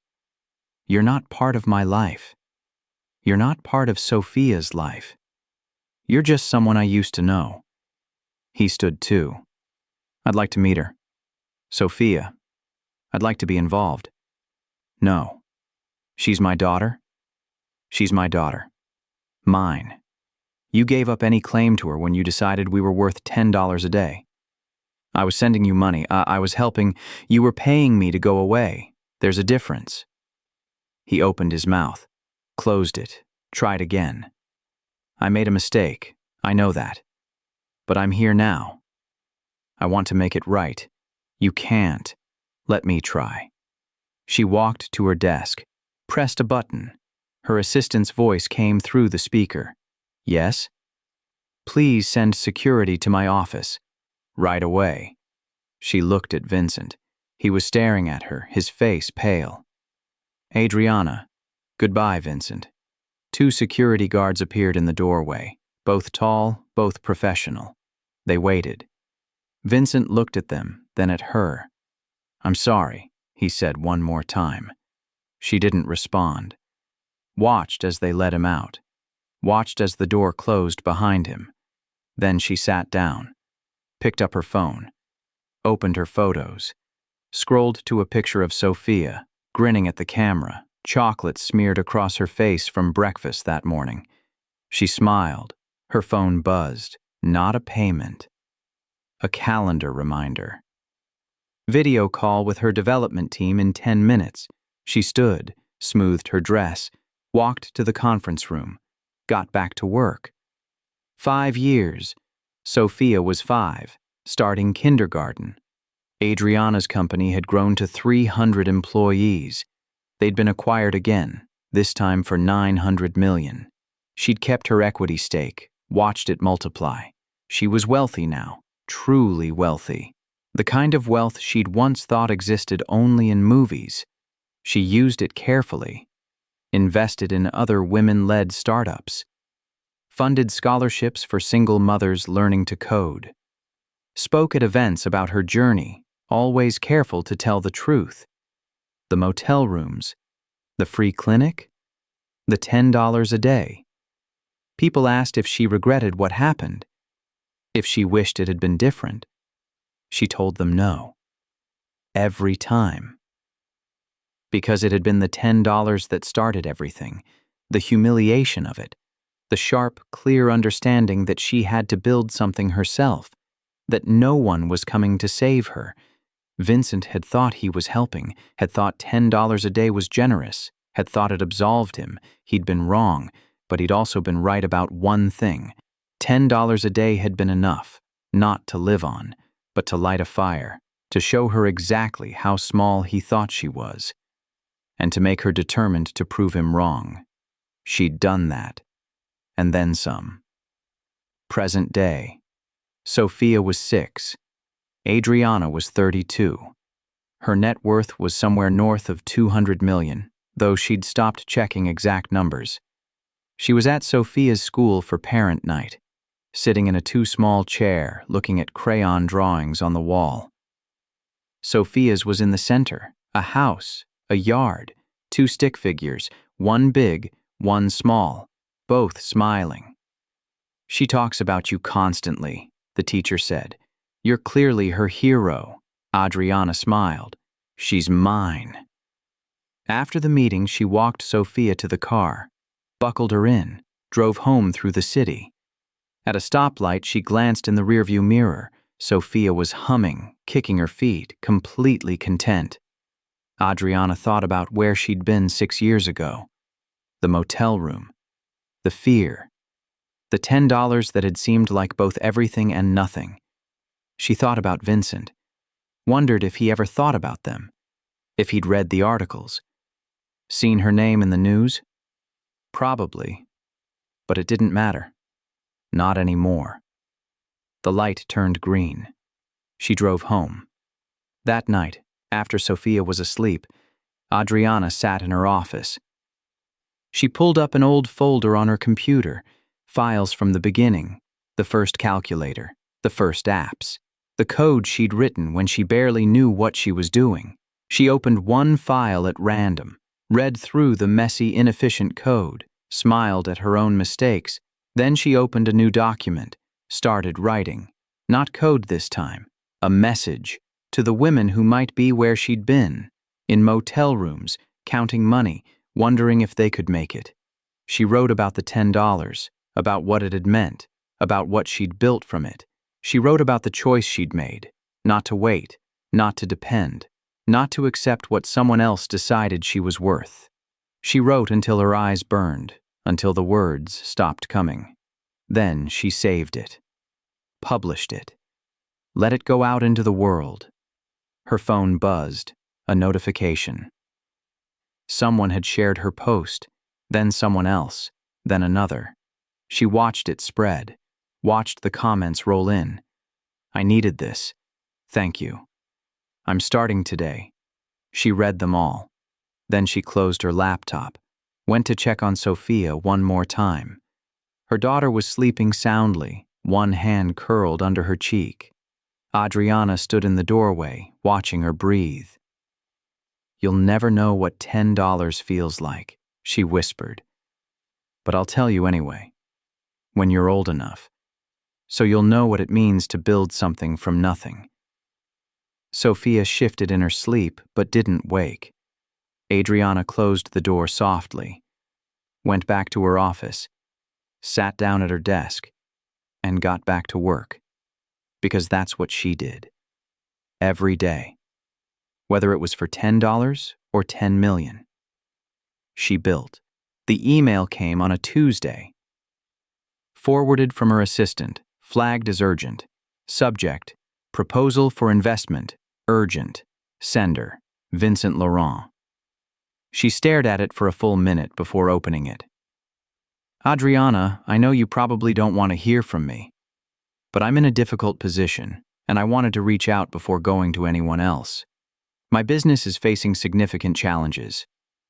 You're not part of my life. You're not part of Sophia's life. You're just someone I used to know. He stood too. I'd like to meet her. Sophia. I'd like to be involved. No. She's my daughter? She's my daughter. Mine. You gave up any claim to her when you decided we were worth $10 a day. I was sending you money. I was helping. You were paying me to go away. There's a difference. He opened his mouth, closed it, tried again. I made a mistake. I know that. But I'm here now. I want to make it right. You can't. Let me try. She walked to her desk, pressed a button. Her assistant's voice came through the speaker. Yes? Please send security to my office. Right away. She looked at Vincent. He was staring at her, his face pale. Adriana. Goodbye, Vincent. 2 security guards appeared in the doorway, both tall, both professional. They waited. Vincent looked at them, then at her. I'm sorry, he said one more time. She didn't respond. Watched as they let him out. Watched as the door closed behind him. Then she sat down, picked up her phone, opened her photos, scrolled to a picture of Sophia, grinning at the camera, chocolate smeared across her face from breakfast that morning. She smiled. Her phone buzzed. Not a payment. A calendar reminder. Video call with her development team in 10 minutes. She stood, smoothed her dress, walked to the conference room, got back to work. 5 years. Sophia was 5, starting kindergarten. Adriana's company had grown to 300 employees. They'd been acquired again, this time for $900 million. She'd kept her equity stake, watched it multiply. She was wealthy now, truly wealthy. The kind of wealth she'd once thought existed only in movies. She used it carefully, invested in other women-led startups, funded scholarships for single mothers learning to code, spoke at events about her journey, always careful to tell the truth. The motel rooms, the free clinic, the $10 a day. People asked if she regretted what happened, if she wished it had been different. She told them no. Every time. Because it had been the $10 that started everything, the humiliation of it, the sharp, clear understanding that she had to build something herself, that no one was coming to save her. Vincent had thought he was helping, had thought $10 a day was generous, had thought it absolved him. He'd been wrong, but he'd also been right about one thing. $10 a day had been enough, not to live on, but to light a fire, to show her exactly how small he thought she was, and to make her determined to prove him wrong. She'd done that, and then some. Present day. Sophia was 6. Adriana was 32. Her net worth was somewhere north of 200 million, though she'd stopped checking exact numbers. She was at Sophia's school for parent night, sitting in a too small chair, looking at crayon drawings on the wall. Sophia's was in the center, a house, a yard, 2 stick figures, one big, one small, both smiling. "She talks about you constantly," the teacher said. "You're clearly her hero." Adriana smiled. "She's mine." After the meeting, she walked Sophia to the car, buckled her in, drove home through the city. At a stoplight, she glanced in the rearview mirror. Sophia was humming, kicking her feet, completely content. Adriana thought about where she'd been 6 years ago. The motel room. The fear. The $10 that had seemed like both everything and nothing. She thought about Vincent. Wondered if he ever thought about them. If he'd read the articles. Seen her name in the news? Probably. But it didn't matter. Not anymore. The light turned green. She drove home. That night, after Sophia was asleep, Adriana sat in her office. She pulled up an old folder on her computer, files from the beginning, the first calculator, the first apps, the code she'd written when she barely knew what she was doing. She opened one file at random, read through the messy, inefficient code, smiled at her own mistakes. Then she opened a new document, started writing. Not code this time, a message to the women who might be where she'd been, in motel rooms, counting money, wondering if they could make it. She wrote about the $10, about what it had meant, about what she'd built from it. She wrote about the choice she'd made, not to wait, not to depend, not to accept what someone else decided she was worth. She wrote until her eyes burned, until the words stopped coming. Then she saved it, published it, let it go out into the world. Her phone buzzed, a notification. Someone had shared her post, then someone else, then another. She watched it spread, watched the comments roll in. "I needed this. Thank you. I'm starting today." She read them all. Then she closed her laptop, went to check on Sophia one more time. Her daughter was sleeping soundly, one hand curled under her cheek. Adriana stood in the doorway, watching her breathe. "You'll never know what $10 feels like," she whispered. "But I'll tell you anyway, when you're old enough, so you'll know what it means to build something from nothing." Sophia shifted in her sleep, but didn't wake. Adriana closed the door softly, went back to her office, sat down at her desk, and got back to work. Because that's what she did. Every day. Whether it was for $10 or 10 million. She built. The email came on a Tuesday. Forwarded from her assistant, flagged as urgent. Subject, proposal for investment, urgent. Sender, Vincent Laurent. She stared at it for a full minute before opening it. "Adriana, I know you probably don't want to hear from me, but I'm in a difficult position, and I wanted to reach out before going to anyone else. My business is facing significant challenges.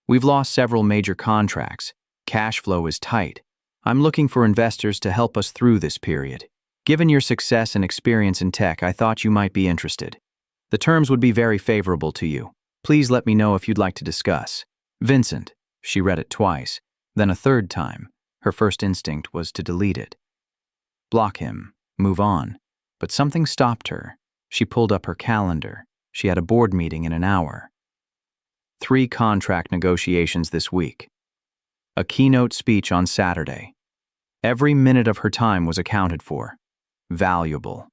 We've lost several major contracts. Cash flow is tight. I'm looking for investors to help us through this period. Given your success and experience in tech, I thought you might be interested. The terms would be very favorable to you. Please let me know if you'd like to discuss. Vincent." She read it twice, then a third time. Her first instinct was to delete it. Block him, move on. But something stopped her. She pulled up her calendar. She had a board meeting in an hour. 3 contract negotiations this week. A keynote speech on Saturday. Every minute of her time was accounted for. Valuable.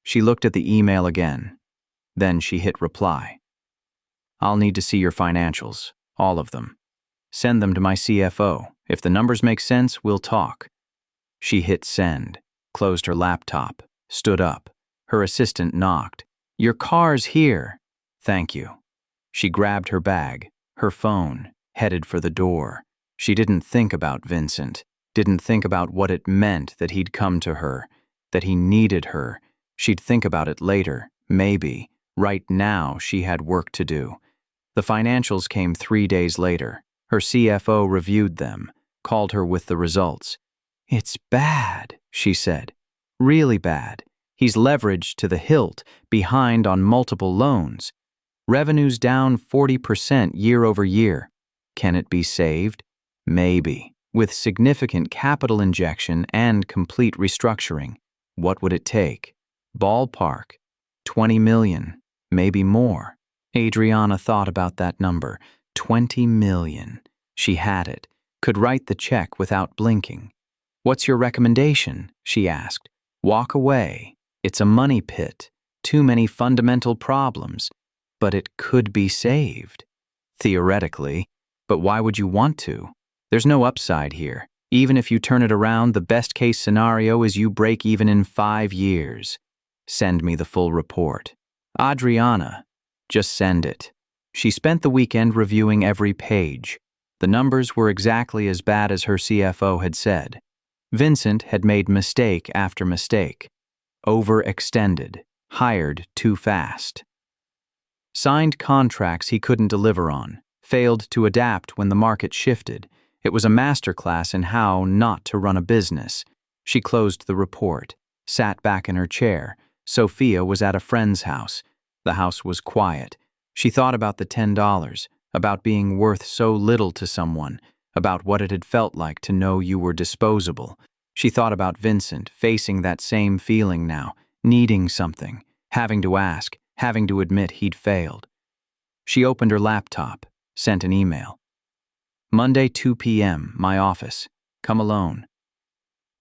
She looked at the email again. Then she hit reply. "I'll need to see your financials, all of them. Send them to my CFO. If the numbers make sense, we'll talk." She hit send, closed her laptop, stood up. Her assistant knocked. "Your car's here." "Thank you." She grabbed her bag, her phone, headed for the door. She didn't think about Vincent, Didn't think about what it meant that he'd come to her, that he needed her. She'd think about it later, maybe. Right now, she had work to do. The financials came 3 days later. Her CFO reviewed them, called her with the results. "It's bad," she said. "Really bad. He's leveraged to the hilt, behind on multiple loans. Revenue's down 40% year over year. Can it be saved? Maybe. With significant capital injection and complete restructuring. What would it take? Ballpark. 20 million, maybe more." Adriana thought about that number. 20 million. She had it. Could write the check without blinking. "What's your recommendation?" she asked. "Walk away. It's a money pit. Too many fundamental problems. But it could be saved." Theoretically. But why would you want to? There's no upside here. Even if you turn it around, the best-case scenario is you break even in 5 years. "Send me the full report." "Adriana, just send it." She spent the weekend reviewing every page. The numbers were exactly as bad as her CFO had said. Vincent had made mistake after mistake. Overextended. Hired too fast. Signed contracts he couldn't deliver on. Failed to adapt when the market shifted. It was a masterclass in how not to run a business. She closed the report, sat back in her chair. Sophia was at a friend's house. The house was quiet. She thought about the $10, about being worth so little to someone, about what it had felt like to know you were disposable. She thought about Vincent, facing that same feeling now, needing something, having to ask, having to admit he'd failed. She opened her laptop, sent an email. "Monday, 2 p.m., my office. Come alone."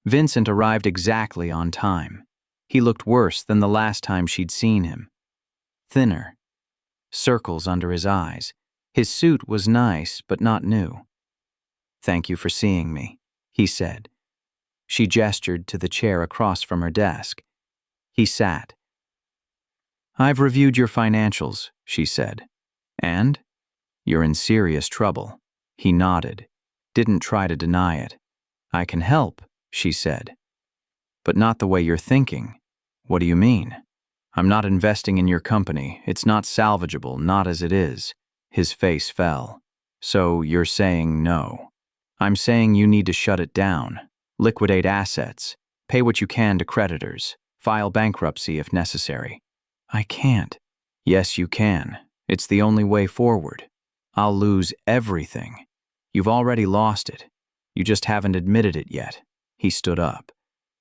Vincent arrived exactly on time. He looked worse than the last time she'd seen him. Thinner. Circles under his eyes. His suit was nice, but not new. "Thank you for seeing me," he said. She gestured to the chair across from her desk. He sat. "I've reviewed your financials," she said. "And? You're in serious trouble." He nodded. Didn't try to deny it. "I can help," she said. "But not the way you're thinking." "What do you mean?" "I'm not investing in your company. It's not salvageable, not as it is." His face fell. "So you're saying no?" "I'm saying you need to shut it down. Liquidate assets. Pay what you can to creditors. File bankruptcy if necessary." "I can't." "Yes, you can. It's the only way forward. I'll lose everything. You've already lost it. You just haven't admitted it yet." He stood up.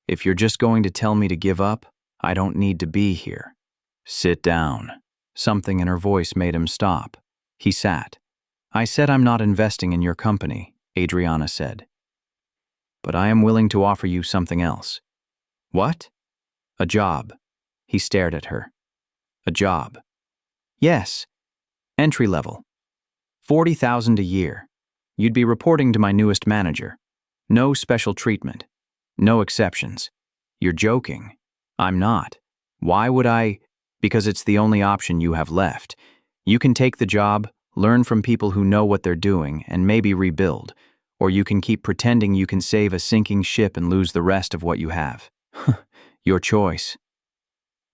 "If you're just going to tell me to give up, I don't need to be here." "Sit down." Something in her voice made him stop. He sat. "I said I'm not investing in your company," Adriana said. "But I am willing to offer you something else." "What?" "A job." He stared at her. "A job." "Yes. Entry level. 40,000 a year. You'd be reporting to my newest manager. No special treatment. No exceptions." "You're joking." "I'm not. Why would I? Because it's the only option you have left. You can take the job, learn from people who know what they're doing, and maybe rebuild. Or you can keep pretending you can save a sinking ship and lose the rest of what you have. Your choice."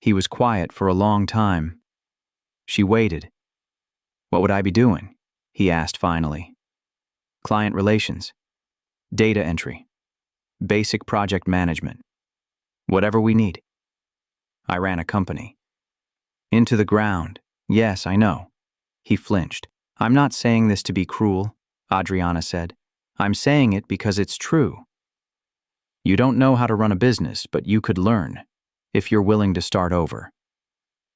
He was quiet for a long time. She waited. "What would I be doing?" he asked finally. "Client relations. Data entry. Basic project management. Whatever we need. I ran a company." "Into the ground. Yes, I know." He flinched. "I'm not saying this to be cruel," Adriana said. "I'm saying it because it's true. You don't know how to run a business, but you could learn, if you're willing to start over.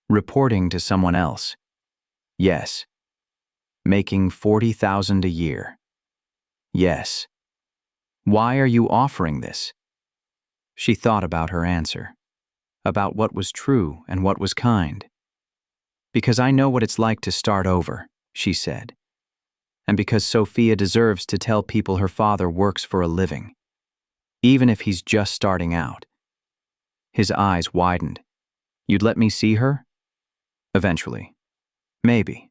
Reporting to someone else. Yes. Making 40,000 a year. Yes. Why are you offering this?" She thought about her answer, about what was true and what was kind. "Because I know what it's like to start over," she said. "And because Sophia deserves to tell people her father works for a living, even if he's just starting out." His eyes widened. "You'd let me see her?" "Eventually. Maybe.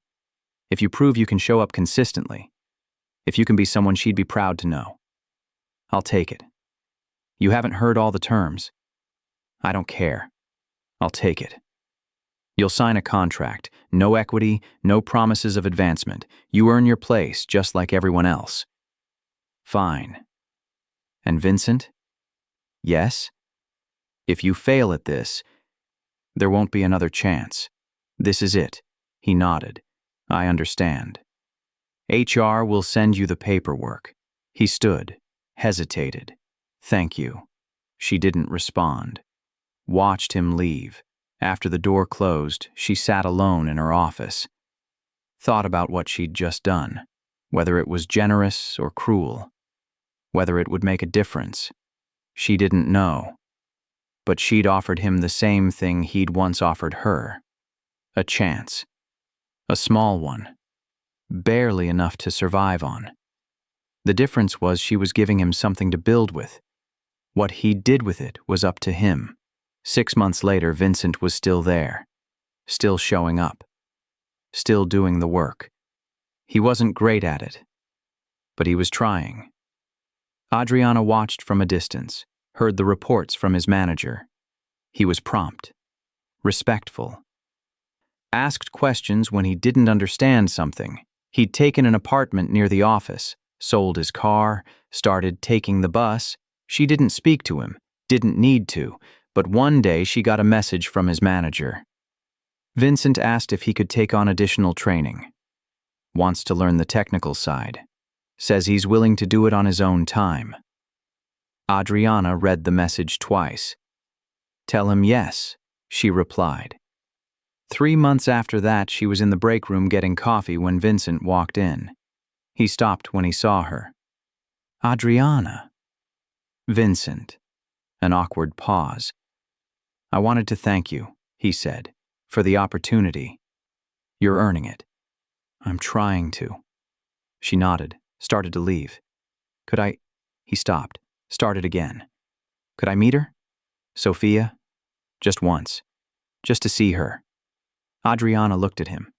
If you prove you can show up consistently. If you can be someone she'd be proud to know." I'll take it. You haven't heard all the terms. I don't care. I'll take it. You'll sign a contract. No equity, no promises of advancement. You earn your place just like everyone else. Fine. And Vincent? Yes? If you fail at this, there won't be another chance. This is it. He nodded. I understand. HR will send you the paperwork. He stood, hesitated. Thank you. She didn't respond. Watched him leave. After the door closed, she sat alone in her office. Thought about what she'd just done, whether it was generous or cruel, whether it would make a difference. She didn't know. But she'd offered him the same thing he'd once offered her. A chance. A small one. Barely enough to survive on. The difference was she was giving him something to build with. What he did with it was up to him. 6 months later, Vincent was still there. Still showing up. Still doing the work. He wasn't great at it, but he was trying. Adriana watched from a distance, heard the reports from his manager. He was prompt, respectful. Asked questions when he didn't understand something. He'd taken an apartment near the office, sold his car, started taking the bus. She didn't speak to him, didn't need to, but one day she got a message from his manager. Vincent asked if he could take on additional training. Wants to learn the technical side. Says he's willing to do it on his own time. Adriana read the message twice. Tell him yes, she replied. 3 months after that, she was in the break room getting coffee when Vincent walked in. He stopped when he saw her. Adriana. Vincent. An awkward pause. I wanted to thank you, he said, for the opportunity. You're earning it. I'm trying to. She nodded, started to leave. Could I? He stopped, started again. Could I meet her? Sophia? Just once. Just to see her. Adriana looked at him.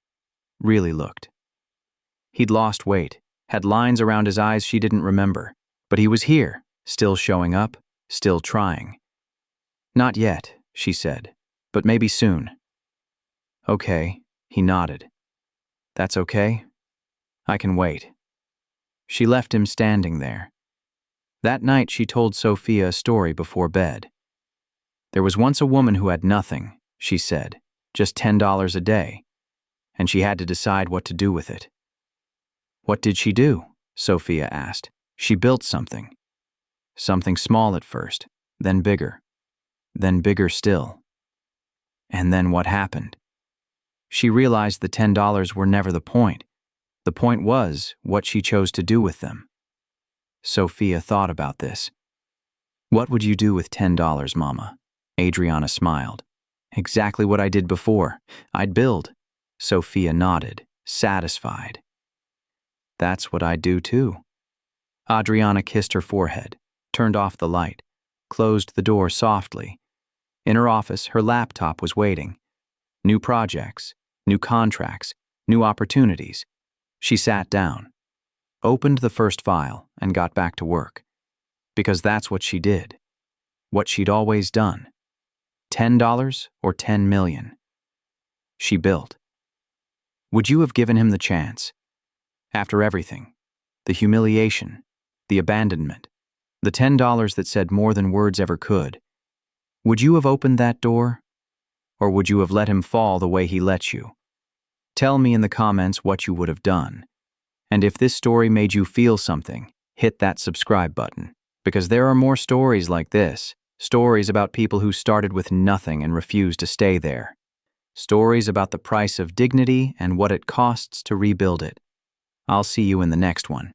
Really looked. He'd lost weight, had lines around his eyes she didn't remember, but he was here, still showing up, still trying. Not yet, she said, but maybe soon. Okay, he nodded. That's okay? I can wait. She left him standing there. That night she told Sophia a story before bed. There was once a woman who had nothing, she said, just $10 a day, and she had to decide what to do with it. What did she do? Sophia asked. She built something. Something small at first, then bigger still. And then what happened? She realized the $10 were never the point. The point was what she chose to do with them. Sophia thought about this. What would you do with $10, Mama? Adriana smiled. Exactly what I did before. I'd build. Sophia nodded, satisfied. That's what I'd do too. Adriana kissed her forehead, turned off the light, closed the door softly. In her office, her laptop was waiting. New projects, new contracts, new opportunities. She sat down, opened the first file, and got back to work. Because that's what she did. What she'd always done. $10 or $10 million. She built. Would you have given him the chance? After everything, the humiliation, the abandonment, the $10 that said more than words ever could, would you have opened that door? Or would you have let him fall the way he let you? Tell me in the comments what you would have done. And if this story made you feel something, hit that subscribe button, because there are more stories like this, stories about people who started with nothing and refused to stay there. Stories about the price of dignity and what it costs to rebuild it. I'll see you in the next one.